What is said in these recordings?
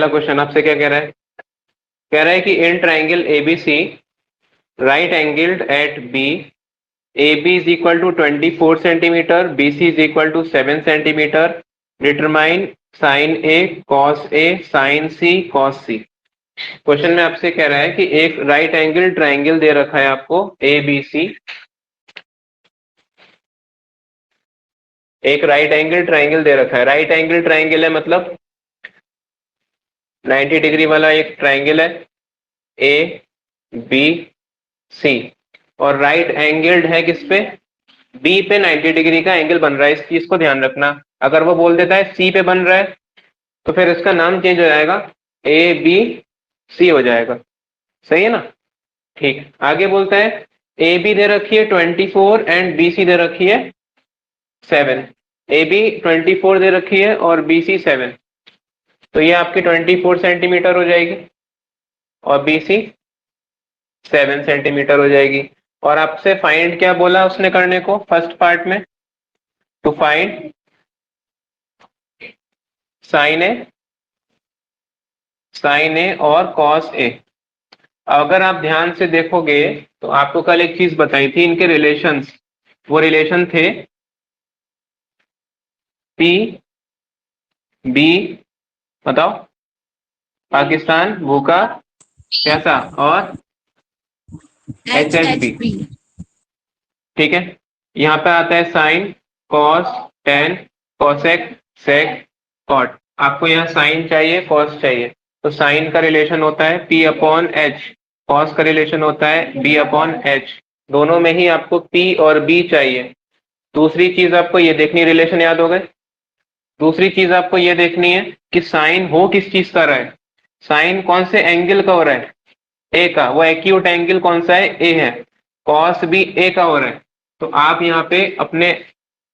पहला क्वेश्चन आपसे क्या कह रहा है? कह रहा है कि in triangle ABC right angled at B, AB is equal to 24 centimeter, BC is equal to 7 centimeter. Determine sin A, cos A, sin C, cos C. Question में आपसे कह रहा है कि एक राइट एंगल ट्राइंगल दे रखा है आपको ABC, एक राइट एंगल ट्राइंगल दे रखा है। राइट एंगल ट्राइंगल है मतलब 90 डिग्री वाला एक ट्राइंगल है ABC, और राइट एंगल्ड है किस पे? बी पे 90 डिग्री का एंगल बन रहा है। इस चीज को ध्यान रखना। अगर वो बोल देता है सी पे बन रहा है तो फिर इसका नाम चेंज हो जाएगा, ए बी सी हो जाएगा। सही है ना? ठीक। आगे बोलता है ए बी दे रखी है 24 एंड बी सी दे रखी है 7। ए बी 24 दे रखी है और बी सी 7, तो ये आपकी 24 सेंटीमीटर हो जाएगी और बी सी 7 सेंटीमीटर हो जाएगी। और आपसे फाइंड क्या बोला उसने करने को फर्स्ट पार्ट में? टू फाइंड साइन ए और कॉस ए। अगर आप ध्यान से देखोगे तो आपको कल एक चीज बताई थी, इनके रिलेशंस। वो रिलेशन थे पी बी, बताओ, पाकिस्तान, भूखा, कैसा, और HHB। ठीक है। यहाँ पे आता है sine, cos, tan, cosec, sec, cot. आपको यहाँ साइन चाहिए, कॉस चाहिए, तो साइन का रिलेशन होता है P अपॉन H, कॉस का रिलेशन होता है B अपॉन H। दोनों में ही आपको P और B चाहिए। दूसरी चीज आपको ये देखनी, रिलेशन याद हो गए। दूसरी चीज आपको ये देखनी है कि साइन हो किस चीज का रहा है। साइन कौन से एंगल का हो रहा है? ए का। वो एक्यूट एंगल कौन सा है? ए है। कॉस भी ए का हो रहा है, तो आप यहाँ पे अपने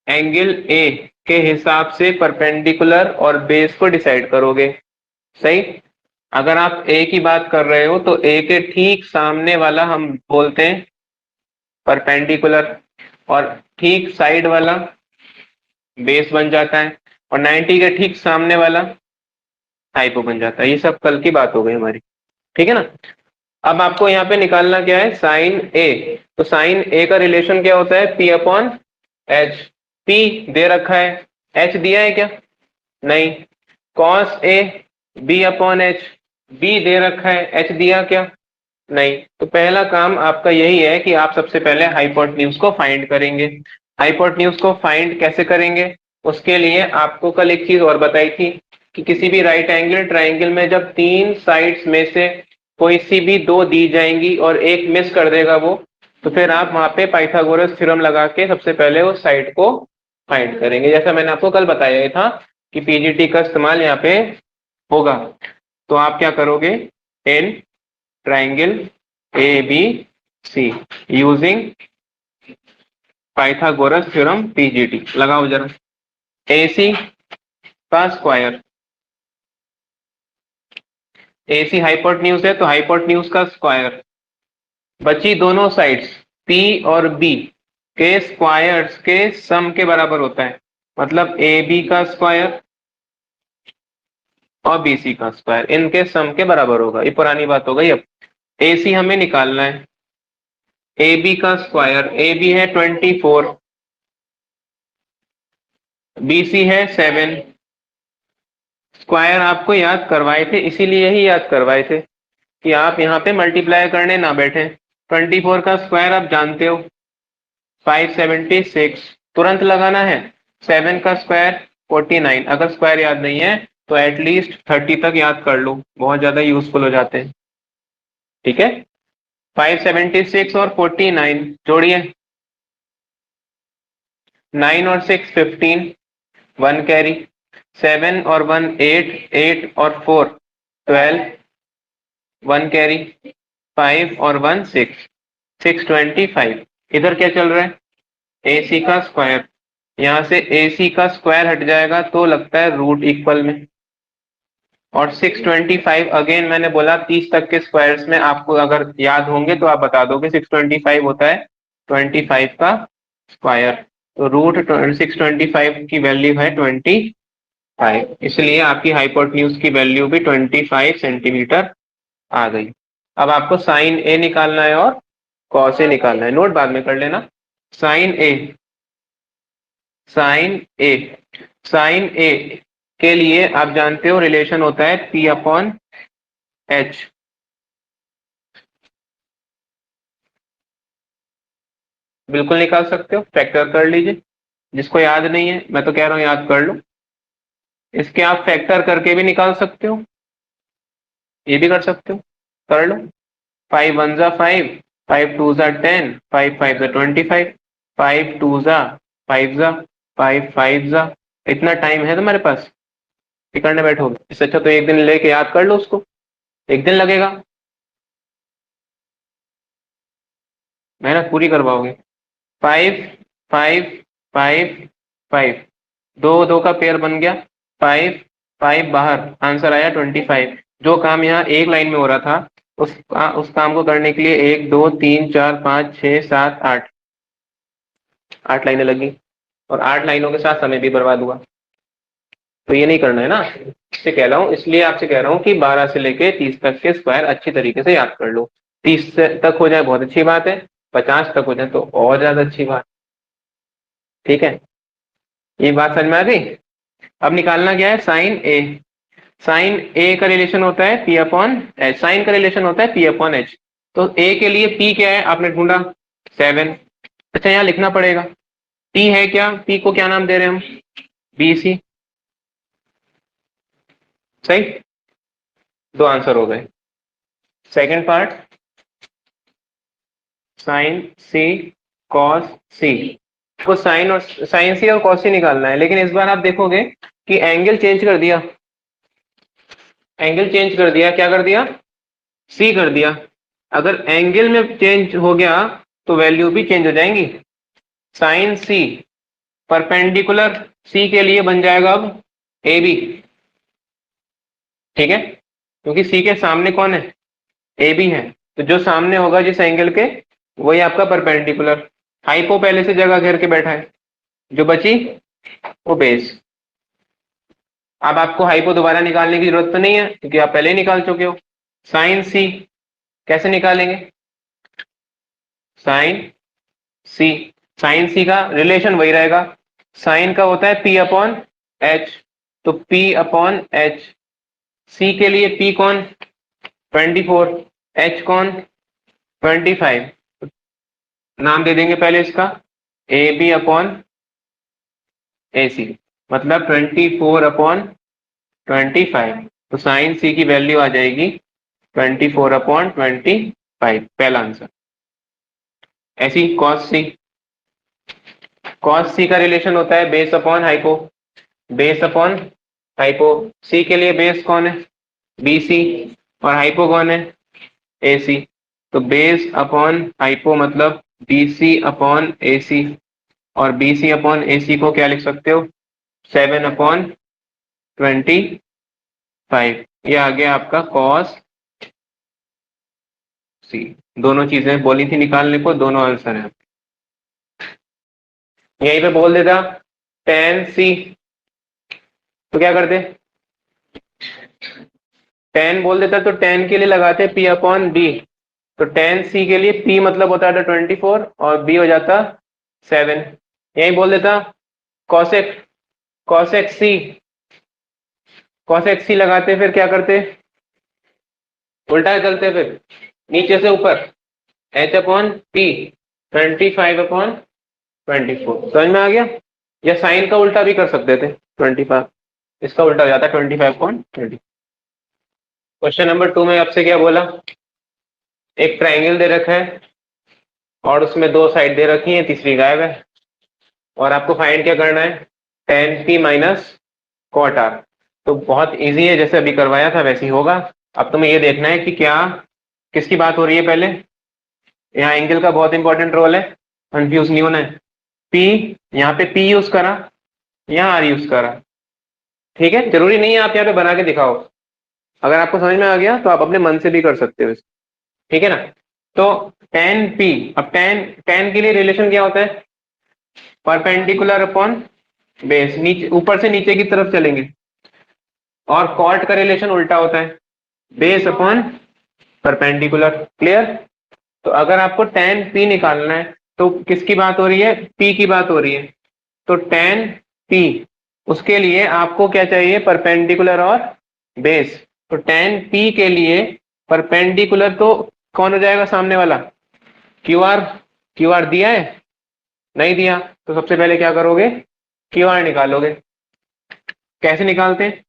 एंगल ए के हिसाब से परपेंडिकुलर और बेस को डिसाइड करोगे। सही। अगर आप ए की बात कर रहे हो तो ए के ठीक सामने वाला हम बोलते हैं परपेंडिकुलर, और ठीक साइड वाला बेस बन जाता है, और 90 के ठीक सामने वाला हाइपो बन जाता है। ये सब कल की बात हो गई हमारी। ठीक है ना? अब आपको यहाँ पे निकालना क्या है? साइन ए। तो साइन ए का रिलेशन क्या होता है? P upon H। P दे रखा है, H दिया है क्या? नहीं। Cos A B upon H, B दे रखा है, H दिया क्या? नहीं। तो पहला काम आपका यही है कि आप सबसे पहले हाइपोटेन्यूज को फाइंड करेंगे। हाइपोटेन्यूज को फाइंड कैसे करेंगे? उसके लिए आपको कल एक चीज और बताई थी कि किसी भी राइट एंगल ट्राइंगल में जब तीन साइड्स में से कोई सी भी दो दी जाएंगी और एक मिस कर देगा वो, तो फिर आप वहां पे पाइथागोरस थ्योरम लगा के सबसे पहले उस साइड को फाइंड करेंगे। जैसा मैंने आपको कल बताया था कि पीजीटी का इस्तेमाल यहाँ पे होगा। तो आप क्या करोगे? In triangle ABC using Pythagoras theorem PGT लगाओ जरा। AC का स्क्वायर, AC हाइपोटेन्यूज है तो हाइपोटेन्यूज का स्क्वायर, बची दोनों साइड्स P और B के स्क्वायर्स के सम के बराबर होता है। मतलब AB का स्क्वायर और BC का स्क्वायर इनके सम के बराबर होगा। ये पुरानी बात हो गई। अब AC हमें निकालना है। AB का स्क्वायर, AB है 24, BC है 7। स्क्वायर आपको याद करवाए थे, इसीलिए ही याद करवाए थे कि आप यहाँ पे मल्टीप्लाई करने ना बैठे। 24 का स्क्वायर आप जानते हो 576, तुरंत लगाना है। 7 का स्क्वायर 49। अगर स्क्वायर याद नहीं है तो एटलीस्ट 30 तक याद कर लो, बहुत ज्यादा यूजफुल हो जाते हैं। ठीक है। 576 और 49 जोड़िए, 9 और 6 15, 1 कैरी, 7 और 1 8, 8 और 4 12, 1 कैरी, 5 और 1 6, 625। इधर क्या चल रहा है? AC का स्क्वायर। यहां से AC का स्क्वायर हट जाएगा तो लगता है रूट इक्वल में, और 625 अगेन मैंने बोला 30 तक के स्क्वायर्स में आपको अगर याद होंगे तो आप बता दोगे। 625 होता है 25 का स्क्वायर, तो रूट 625 की वैल्यू है 25। 5, इसलिए आपकी हाइपोटेन्यूज की वैल्यू भी 25 सेंटीमीटर आ गई। अब आपको साइन ए निकालना है और कॉस ए निकालना है, नोट बाद में कर लेना। साइन ए, साइन ए, साइन ए के लिए आप जानते हो रिलेशन होता है पी अपॉन एच। बिल्कुल निकाल सकते हो, फैक्टर कर लीजिए। जिसको याद नहीं है मैं तो कह रहा हूं याद कर लो। इसके आप फैक्टर करके भी निकाल सकते हो, ये भी कर सकते हो, कर लो। 5 वन जा 5, 5 टू जा 10, 5 5 जा 25, 5 टू जा 5 जा 5 5 जा। इतना टाइम है तुम्हारे पास कि करने बैठोगे? इससे अच्छा तो एक दिन लेके याद कर लो उसको, एक दिन लगेगा, मेहनत पूरी करवाओगे। 5 5 5 5, दो दो का पेयर बन गया, 5 5 बाहर, आंसर आया 25। जो काम यहाँ एक लाइन में हो रहा था उस काम को करने के लिए 1 2 3 4 5 6 7 8 8 लाइनें लगी, और 8 लाइनों के साथ समय भी बर्बाद हुआ। तो ये नहीं करना है ना, इससे कह रहा हूँ, इसलिए आपसे कह रहा हूँ कि 12 से लेके 30 तक के स्क्वायर अच्छी तरीके से याद कर लो। 30 तक हो जाए बहुत अच्छी बात है, 50 तक हो जाए तो और ज्यादा अच्छी बात। ठीक है, ये बात समझ में आ गई। अब निकालना क्या है, साइन ए। साइन ए का रिलेशन होता है पी अपॉन एच, साइन का रिलेशन होता है पी अपॉन एच। तो ए के लिए पी क्या है आपने ढूंढा, 7। अच्छा यहाँ लिखना पड़ेगा पी है क्या, पी को क्या नाम दे रहे हैं हम, बी सी। सही, दो आंसर हो गए। सेकंड पार्ट, साइन सी कॉस सी। को साइन और साइन सी और कॉस सी निकालना है, लेकिन इस बार आप देखोगे कि एंगल चेंज कर दिया, एंगल चेंज कर दिया, क्या कर दिया, सी कर दिया। अगर एंगल में चेंज हो गया तो वैल्यू भी चेंज हो जाएंगी। साइन सी परपेंडिकुलर सी के लिए बन जाएगा अब ए बी। ठीक है, क्योंकि सी के सामने कौन है, ए बी है, तो जो सामने होगा जिस एंगल के वही आपका परपेंडिकुलर। हाइपो पहले से जगह घेर के बैठा है, जो बची वो बेस। अब आपको हाइपो दोबारा निकालने की जरूरत तो नहीं है क्योंकि आप पहले ही निकाल चुके हो। साइन सी कैसे निकालेंगे, साइन सी, साइन सी का रिलेशन वही रहेगा, साइन का होता है पी अपॉन एच, तो पी अपॉन एच। सी के लिए पी कौन, 24, एच कौन, 25। नाम दे देंगे पहले इसका ए बी अपॉन ए सी, मतलब 24 अपॉन 25। तो साइन सी की वैल्यू आ जाएगी 24 अपॉन 25, पहला आंसर। ऐसी कॉस सी, कॉस सी का रिलेशन होता है base upon hypo, base upon hypo. C के लिए बेस कौन है, बी सी, और हाइपो कौन है, ए सी। तो बेस अपॉन हाइपो मतलब बी सी अपॉन ए सी, और बी सी अपॉन ए सी को क्या लिख सकते हो, 7 अपॉन 25। ये आ गया आपका कॉस सी। दोनों चीजें बोली थी निकालने को, दोनों आंसर है। यहीं पे बोल देता टेन सी, तो क्या करते, टेन बोल देता तो टेन के लिए लगाते पी अपॉन बी। तो टेन सी के लिए पी मतलब होता था 24 और बी हो जाता 7। यही बोल देता cosec, cosec C, cosec C लगाते फिर क्या करते, उल्टा चलते फिर नीचे से ऊपर, एच अपॉन पी 25 अपॉन 24। समझ में आ गया। या साइन का उल्टा भी कर सकते थे, 25, इसका उल्टा हो जाता 25 अपॉन 20। क्वेश्चन नंबर 2 में आपसे क्या बोला, एक ट्राइंगल दे रखा है और उसमें दो साइड दे रखी है, तीसरी गायब है, और आपको फाइंड क्या करना है, tan P minus cot R. तो बहुत इजी है, जैसे अभी करवाया था वैसे ही होगा। अब तुम्हें ये देखना है कि क्या किसकी बात हो रही है पहले। यहाँ एंगल का बहुत इंपॉर्टेंट रोल है, कंफ्यूज नहीं होना है। पी, यहाँ पे पी यूज करा, यहाँ आर यूज करा। ठीक है, जरूरी नहीं है आप यहाँ पे बना के दिखाओ, अगर आपको समझ में आ गया तो आप अपने मन से भी कर सकते हो। ठीक है ना। तो टेन पी, अब टेन टेन के लिए रिलेशन क्या होता है, परपेंडिकुलर अपॉन बेस, नीचे ऊपर से नीचे की तरफ चलेंगे। और कॉट का रिलेशन उल्टा होता है, बेस अपॉन परपेंडिकुलर। क्लियर? तो अगर आपको tan p निकालना है तो किसकी बात हो रही है, p की बात हो रही है, तो tan p, उसके लिए आपको क्या चाहिए, परपेंडिकुलर और बेस। तो tan p के लिए परपेंडिकुलर तो कौन हो जाएगा, सामने वाला क्यू आर। क्यू आर दिया है, नहीं दिया, तो सबसे पहले क्या करोगे, क्यू आर निकालोगे। कैसे निकालते हैं,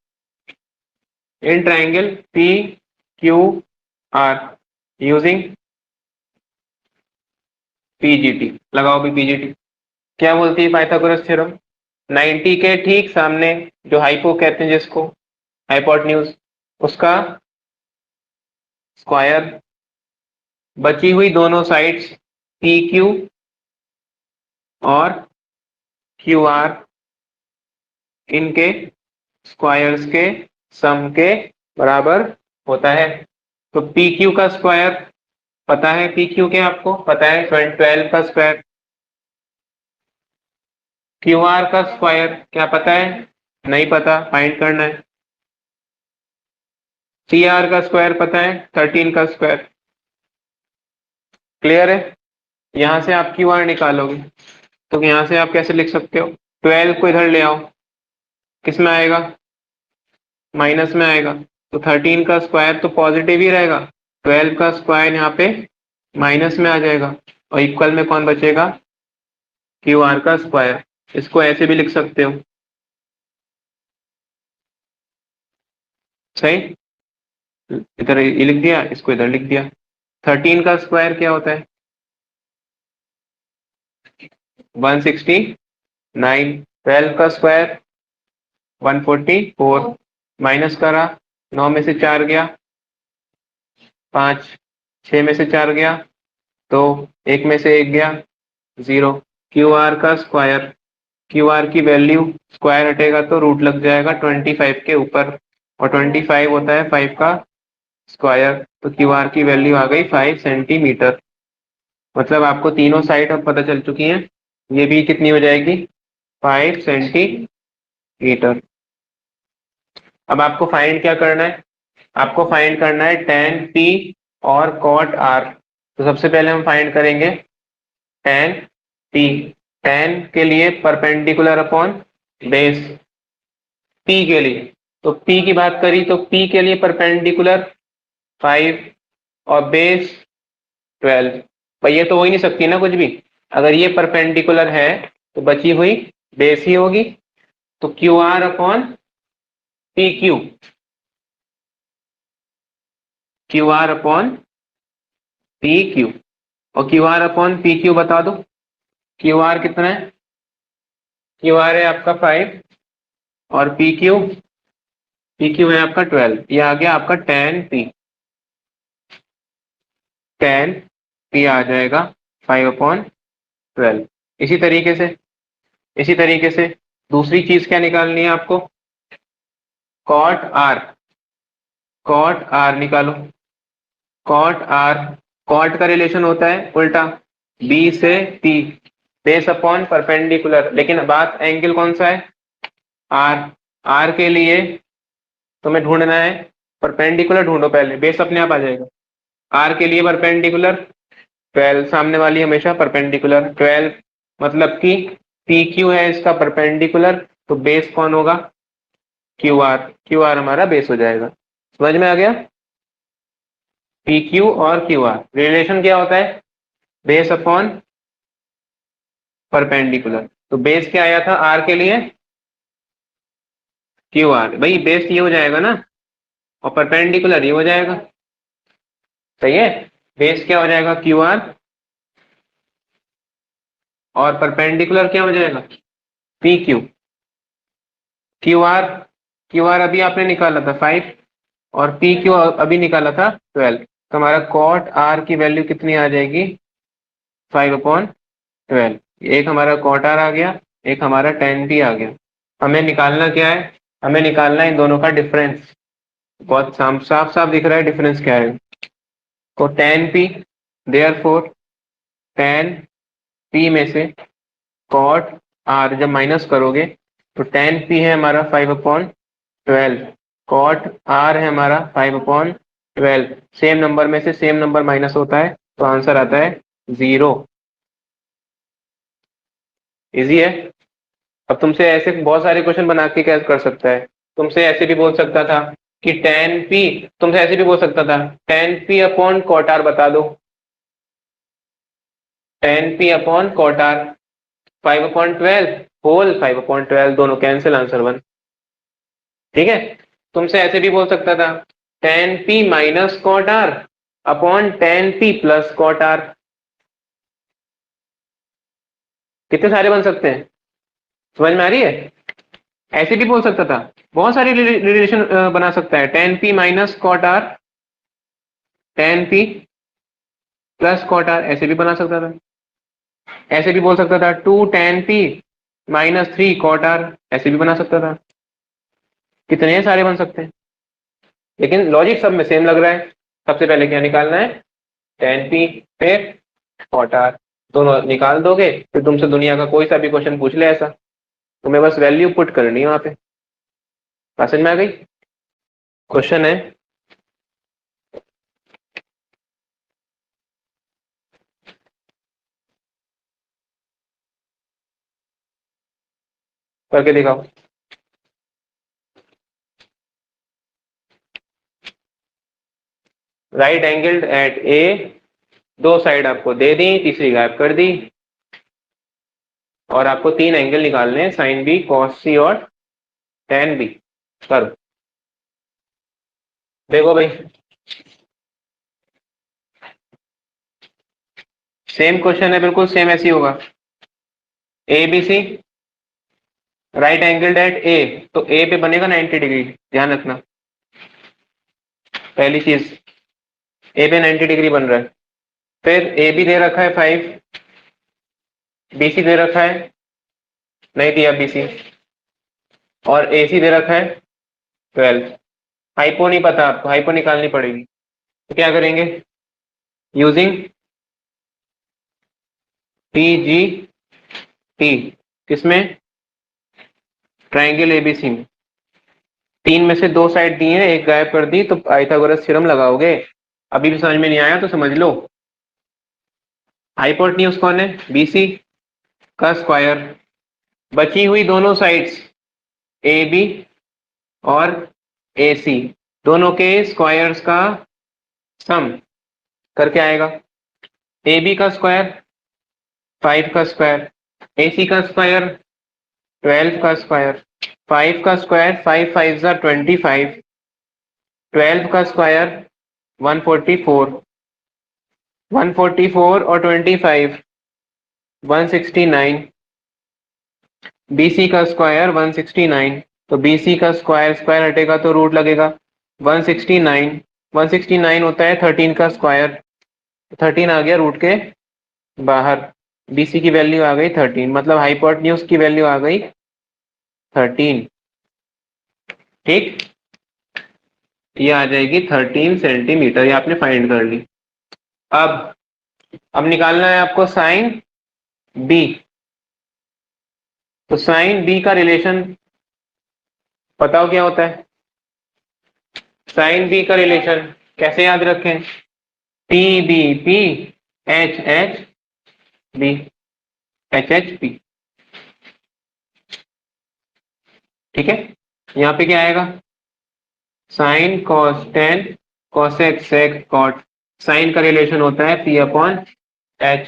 in triangle P Q R using PGT. लगाओ भी पीजीटी। क्या बोलती है पाइथागोरस थ्योरम, 90 के ठीक सामने जो हाइपो कहते हैं जिसको, हाइपोटेन्यूज, उसका स्क्वायर, बची हुई दोनों साइड्स पी क्यू और क्यू आर, इनके स्क्वायर्स के सम के बराबर होता है। तो पी क्यू का स्क्वायर पता है, पी क्यू के आपको पता है 12 का स्क्वायर, क्यू आर का स्क्वायर क्या पता है, नहीं पता, फाइंड करना है। सी आर का स्क्वायर पता है, 13 का स्क्वायर। क्लियर है? यहां से आप क्यू आर निकालोगे तो यहां से आप कैसे लिख सकते हो, 12 को इधर ले आओ, किस में आएगा, माइनस में आएगा, तो 13 का स्क्वायर तो पॉजिटिव ही रहेगा, 12 का स्क्वायर यहाँ पे माइनस में आ जाएगा, और इक्वल में कौन बचेगा, क्यू आर का स्क्वायर। इसको ऐसे भी लिख सकते हो, सही, इधर ये लिख दिया, इसको इधर लिख दिया। 13 का स्क्वायर क्या होता है, 169, 12 का स्क्वायर 144, माइनस करा, 9 में से 4 गया 5, 6 में से 4 गया तो 1 में से 1 गया 0। क्यू आर का स्क्वायर, क्यू आर की वैल्यू, स्क्वायर हटेगा तो रूट लग जाएगा 25 के ऊपर, और 25 होता है 5 का स्क्वायर, तो क्यू आर की वैल्यू आ गई 5 सेंटीमीटर। मतलब आपको तीनों साइड अब पता चल चुकी हैं, ये भी कितनी हो जाएगी, 5 सेंटीमीटर। अब आपको फाइंड क्या करना है, आपको फाइंड करना है tan p और cot r। तो सबसे पहले हम फाइंड करेंगे tan p, tan के लिए परपेंडिकुलर अपॉन बेस, p के लिए, तो p की बात करी तो p के लिए परपेंडिकुलर 5 और बेस 12। भाई ये तो हो ही नहीं सकती ना कुछ भी, अगर ये परपेंडिकुलर है तो बची हुई बेस ही होगी, तो Q R upon P Q, Q R upon P Q, और Q R upon P Q बता दो, क्यू आर कितना है, क्यू आर है आपका 5 और पी क्यू है आपका 12, ये आ गया आपका tan p, tan p आ जाएगा 5/12। इसी तरीके से, इसी तरीके से दूसरी चीज क्या निकालनी है आपको, cot r, cot r निकालो। cot r, cot का रिलेशन होता है उल्टा, b से p, बेस अपॉन परपेंडिकुलर, लेकिन बात एंगल कौन सा है, r। r के लिए तुम्हें ढूंढना है, परपेंडिकुलर ढूंढो पहले, बेस अपने आप आ जाएगा। r के लिए परपेंडिकुलर 12, सामने वाली हमेशा परपेंडिकुलर 12, मतलब कि पी क्यू है इसका परपेंडिकुलर, तो बेस कौन होगा, क्यू आर, क्यू आर हमारा बेस हो जाएगा। समझ में आ गया, पी क्यू और क्यू आर रिलेशन क्या होता है, बेस अपॉन परपेंडिकुलर। तो बेस क्या आया था आर के लिए, क्यू आर, भाई बेस ये हो जाएगा ना, और परपेंडिकुलर ये हो जाएगा, सही है, बेस क्या हो जाएगा क्यू आर, और परपेंडिकुलर क्या हो जाएगा P Q. Q are, Q R अभी आपने निकाला था 5, और पी क्यू अभी निकाला था 12, तो हमारा कॉट आर की वैल्यू कितनी आ जाएगी, 5/12। एक हमारा कॉट आर आ गया, एक हमारा tan p आ गया। हमें निकालना क्या है, हमें निकालना है इन दोनों का डिफरेंस। बहुत साफ साफ दिख रहा है डिफरेंस क्या है, तो tan p, therefore tan p में से cot r जब माइनस करोगे तो tan p है हमारा 5/12, कॉट आर है हमारा 5/12। सेम नंबर में से सेम नंबर माइनस होता है तो आंसर आता है 0। इजी है। अब तुमसे ऐसे बहुत सारे क्वेश्चन बना के क्या कर सकता है, तुमसे ऐसे भी बोल सकता था कि टेन पी, तुमसे ऐसे भी बोल सकता था tan P upon cot R बता दो, tan P upon cot R 5/12 whole 5/12 दोनों कैंसिल, आंसर 1। ठीक है। तुमसे ऐसे भी बोल सकता था tan P minus cot R upon tan P plus cot R. कितने सारे बन सकते हैं, समझ में आ रही है। ऐसे भी बोल सकता था, बहुत सारी रिलेशन बना सकता है, tan P minus cot R, tan P plus cot R, ऐसे भी बना सकता था। ऐसे भी बोल सकता था two tan P minus 3 cot R, ऐसे भी बना सकता था। कितने सारे बन सकते हैं, लेकिन लॉजिक सब में सेम लग रहा है। सबसे पहले क्या निकालना है, टेन पी फिर कॉट आर, दोनों निकाल दोगे फिर तुमसे दुनिया का कोई सा भी क्वेश्चन पूछ ले ऐसा, तुम्हें बस वैल्यू पुट करनी है वहां पे। समझ में आ गई। क्वेश्चन है, करके दिखाओ। राइट एंगल्ड एट ए, दो साइड आपको दे दी, तीसरी गायब कर दी, और आपको तीन एंगल निकालने हैं, साइन बी कॉस सी और टेन बी। करो, देखो भाई सेम क्वेश्चन है, बिल्कुल सेम ऐसी होगा। A B C right angled at A, तो ए पे बनेगा 90 डिग्री, ध्यान रखना। पहली चीज, ए पे 90 डिग्री बन रहा है। फिर ए बी दे रखा है 5, बी सी दे रखा है, नहीं दिया बी सी, और ए सी दे रखा है 12। हाइपो नहीं पता आपको, हाइपो निकालनी पड़ेगी, तो क्या करेंगे, यूजिंग टी जी टी, किसमें, ट्राइंगल एबीसी में। तीन में से दो साइड दी है, एक गायब कर दी, तो पाइथागोरस थ्योरम लगाओगे। अभी भी समझ में नहीं आया तो समझ लो। हाइपोटेन्यूज कौन है, बीसी का स्क्वायर, बची हुई दोनों साइड्स ए बी और ए सी, दोनों के स्क्वायर्स का सम करके आएगा। ए बी का स्क्वायर 5 का स्क्वायर, ए सी का स्क्वायर 12 का स्क्वायर, 5 का स्क्वायर 5 5 जा 25, 12 का स्क्वायर 144, 144 और 25 169, BC का स्क्वायर 169, तो BC का स्क्वायर स्क्वायर हटेगा तो रूट लगेगा 169, 169 होता है 13 का स्क्वायर, 13 आ गया रूट के बाहर, BC की वैल्यू आ गई 13, मतलब हाइपोटेन्यूज की वैल्यू आ गई 13। ठीक, ये आ जाएगी 13 सेंटीमीटर, ये आपने फाइंड कर ली। अब निकालना है आपको साइन बी, तो साइन बी का रिलेशन बताओ क्या होता है। साइन बी का रिलेशन कैसे याद रखें, P B P H H B, H H B. ठीक है, यहाँ पे क्या आएगा, sine cos tan cosec sec cot, sine का रिलेशन होता है पी अपॉन एच,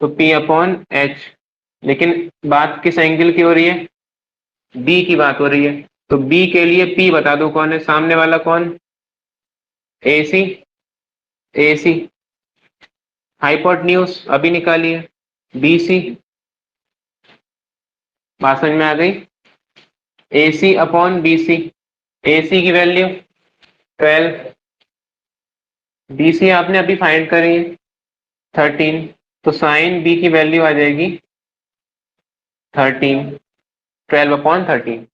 तो पी अपॉन एच, लेकिन बात किस एंगल की हो रही है, बी की बात हो रही है, तो बी के लिए पी बता दो कौन है, सामने वाला कौन, ए सी, ए सी। हाइपोटेन्यूज अभी निकालिए, बी सी, बात समझ में आ गई। ए सी अपॉन बी सी, ए सी की वैल्यू 12, बी सी आपने अभी फाइंड करी है 13, तो साइन बी की वैल्यू आ जाएगी 13, 12/13।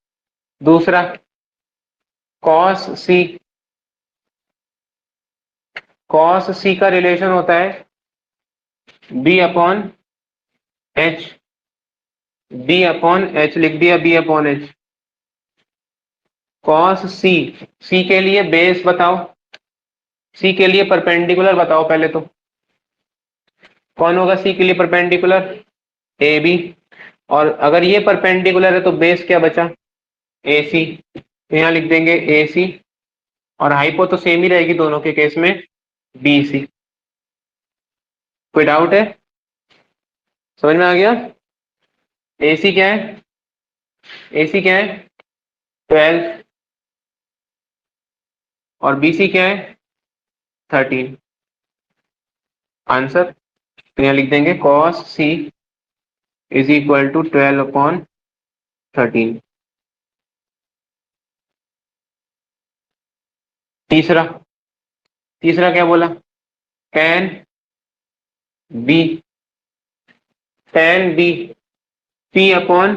दूसरा कॉस सी, कॉस सी का रिलेशन होता है B upon H, B upon H लिख दिया, B upon H, cos C, C के लिए बेस बताओ, सी के लिए परपेंडिकुलर बताओ पहले तो, कौन होगा सी के लिए परपेंडिकुलर? A B. और अगर ये परपेंडिकुलर है तो बेस क्या बचा? ए सी। तो यहां लिख देंगे ए सी, और हाइपो तो सेम ही रहेगी दोनों के केस में, बी सी। कोई डाउट है? समझ में आ गया? ए सी क्या है? ए सी क्या है? 12। और बी सी क्या है? 13। आंसर तो यहां लिख देंगे cos C is equal to 12/13। तीसरा, तीसरा क्या बोला? Tan B, tan B, P upon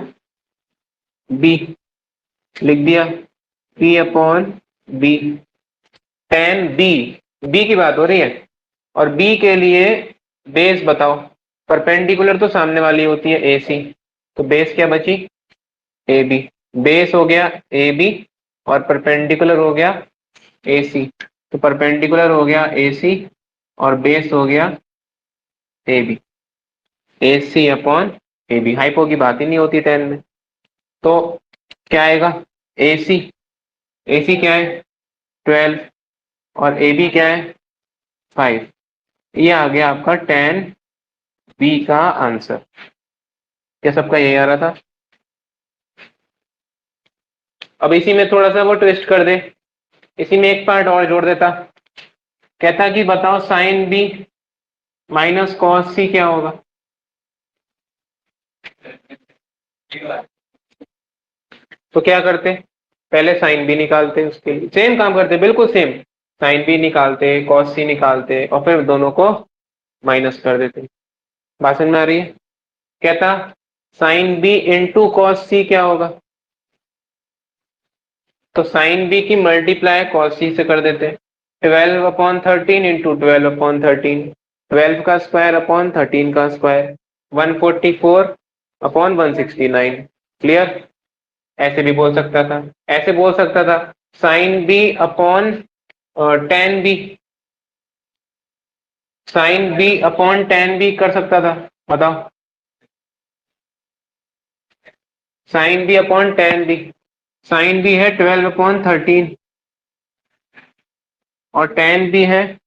B, लिख दिया P upon B. Tan B, B की बात हो रही है, और बी के लिए बेस बताओ। परपेंडिकुलर तो सामने वाली होती है ए सी, तो बेस क्या बची? A B. बेस हो गया ए बी, और परपेंडिकुलर हो गया ए सी। तो परपेंडिकुलर हो गया ए सी, और बेस हो गया A B. A C upon A B, hypo की बात ही नहीं होती टेन में। तो क्या आएगा? ए सी, ए सी क्या है? 12, और ए बी क्या है? 5। ये आ गया आपका 10 बी का आंसर। क्या सबका यही आ रहा था? अब इसी में थोड़ा सा वो ट्विस्ट कर दे, इसी में एक पार्ट और जोड़ देता। कहता कि बताओ साइन बी माइनस कॉस सी क्या होगा? तो क्या करते? पहले साइन बी निकालते, उसके लिए सेम काम करते, बिल्कुल सेम। साइन बी निकालते, कॉस सी निकालते, और फिर दोनों को माइनस कर देते। बात समझ में आ रही है? कहता साइन बी इंटू कॉस सी क्या होगा? तो साइन बी की मल्टीप्लाई कॉस सी से कर देते। 12/13 इंटू 12/13, 12 का स्क्वायर अपॉन 13 का स्क्वायर, 144/169। क्लियर? ऐसे भी बोल सकता था, ऐसे बोल सकता था sine B upon 10 B, sine B upon 10 B कर सकता था। बताओ, sine B upon 10 B, sine B है 12/13, और 10 बी है,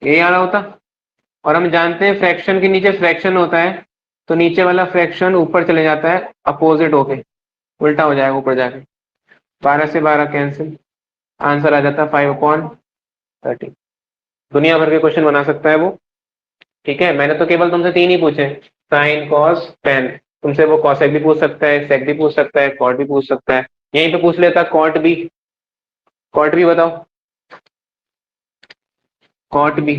ये आ रहा होता। और हम जानते हैं फ्रैक्शन के नीचे फ्रैक्शन होता है, तो नीचे वाला फ्रैक्शन ऊपर चले जाता है अपोजिट होके, उल्टा हो जाएगा ऊपर जाके। 12 से 12 कैंसिल, आंसर आ जाता 5/13। दुनिया भर के क्वेश्चन बना सकता है वो। ठीक है, मैंने तो केवल तुमसे तीन ही पूछे, साइन कॉस टेन। तुमसे वो कॉसेक भी पूछ सकता है, सेक भी पूछ सकता है, कॉट भी पूछ सकता है। यहीं पे पूछ लेता कॉट भी, कॉट भी बताओ, कॉट भी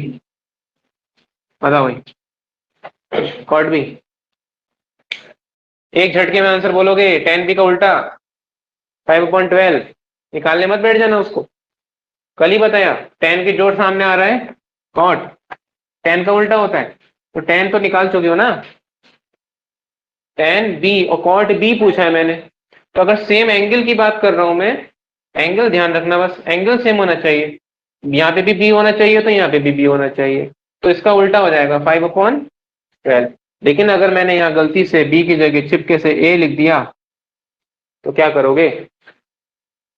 बताओ भाई, कॉट भी। एक झटके में आंसर बोलोगे, 10 बी का उल्टा 5/12। निकालने मत बैठ जाना उसको, कल ही बताया 10 के जोड़ सामने आ रहा है, कॉट 10 का उल्टा होता है, तो 10 तो निकाल चुके हो ना। 10 बी और कॉट बी पूछा है मैंने, तो अगर सेम एंगल की बात कर रहा हूं मैं, एंगल ध्यान रखना, बस एंगल सेम होना चाहिए। यहाँ पे भी बी होना चाहिए, तो यहाँ पे भी बी होना चाहिए, तो इसका उल्टा हो जाएगा 5/12। लेकिन अगर मैंने यहाँ गलती से बी की जगह चिपके से ए लिख दिया, तो क्या करोगे?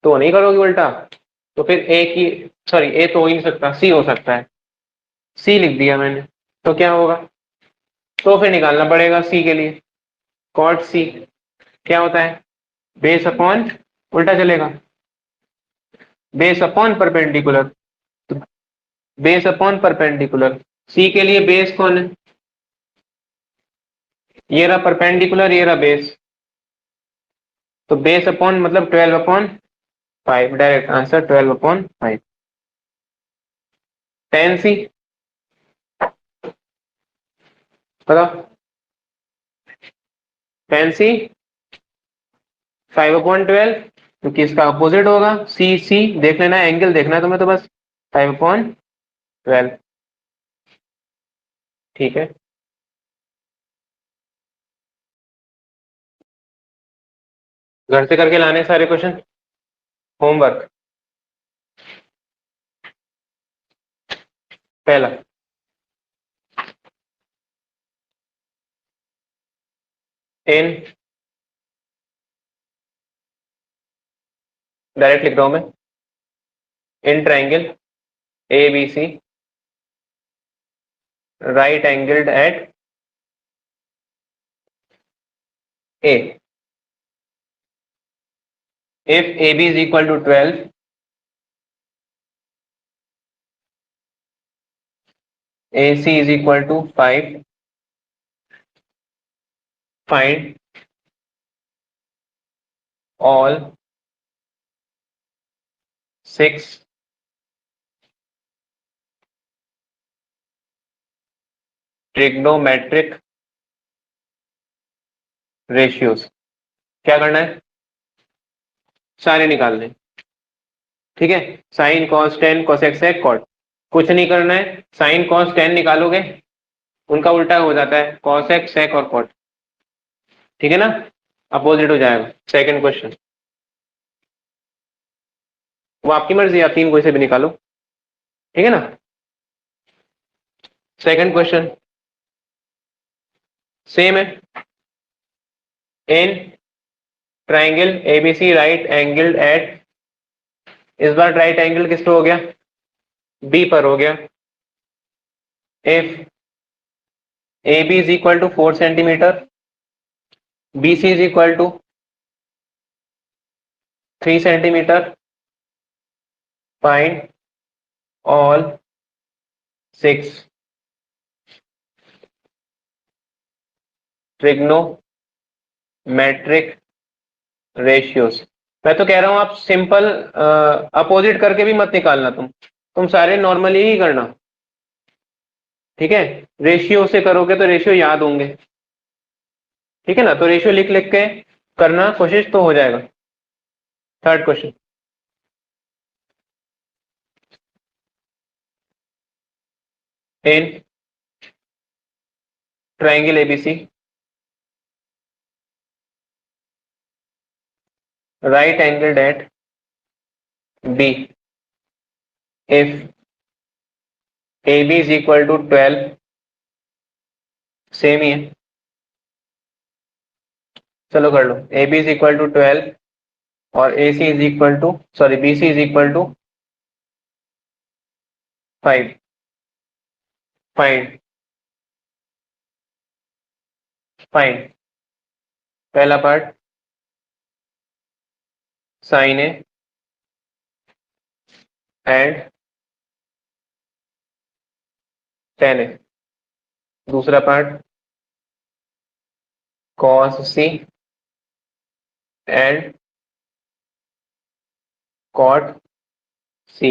तो नहीं करोगे उल्टा, तो फिर ए की, सॉरी ए तो हो ही नहीं सकता, सी हो सकता है, सी लिख दिया मैंने, तो क्या होगा? तो फिर निकालना पड़ेगा सी के लिए। कॉट सी क्या होता है? बेस अपॉन, उल्टा चलेगा, base upon perpendicular, base upon perpendicular. C के लिए बेस कौन है? ये रहा परपेंडिकुलर, ये रहा बेस, तो बेस अपॉन मतलब 12/5, डायरेक्ट आंसर 12/5। 10 सी बताओ, 10 सी 5/12, क्योंकि इसका अपोजिट होगा, सी सी देख लेना, एंगल देखना है तुम्हें तो बस, 5/12। ठीक है। घर से करके लाने सारे क्वेश्चन, होमवर्क। पहला, इन, डायरेक्ट लिख रहा हूं मैं, in triangle A B C right angled at A, if AB is equal to 12, AC is equal to 5, find all 6 trigonometric ratios. क्या करना है? सारे निकालने, ठीक है। Sine cos tan cosec sec cot, कुछ नहीं करना है। साइन कॉस टेन निकालोगे, उनका उल्टा हो जाता है, कॉसेक सेक और कॉट, ठीक है ना, अपोजिट हो जाएगा। सेकंड क्वेश्चन, वो आपकी मर्जी, आप तीन कोई से भी निकालो, ठीक है ना। सेकंड क्वेश्चन सेम है, इन triangle ABC right angled eight, इस बार राइट एंगल किस पे हो गया? बी पर हो गया। If A B is equal to 4 centimetre, B C is equal to 3 centimetre, find all 6 trigonometric ratios. मैं तो कह रहा हूं आप सिंपल अपोजिट करके भी मत निकालना, तुम सारे नॉर्मली ही करना, ठीक है। रेशियो से करोगे तो रेशियो याद होंगे, ठीक है ना, तो रेशियो लिख लिख के करना कोशिश तो हो जाएगा। Third question, in triangle ABC right angled at B, if A B is equal to 12, same ही है, चलो कर लो। A B is equal to 12 और A C is equal to, sorry, B C is equal to 5, find, find पहला part sine A and tan A, दूसरा part cos C and cot C,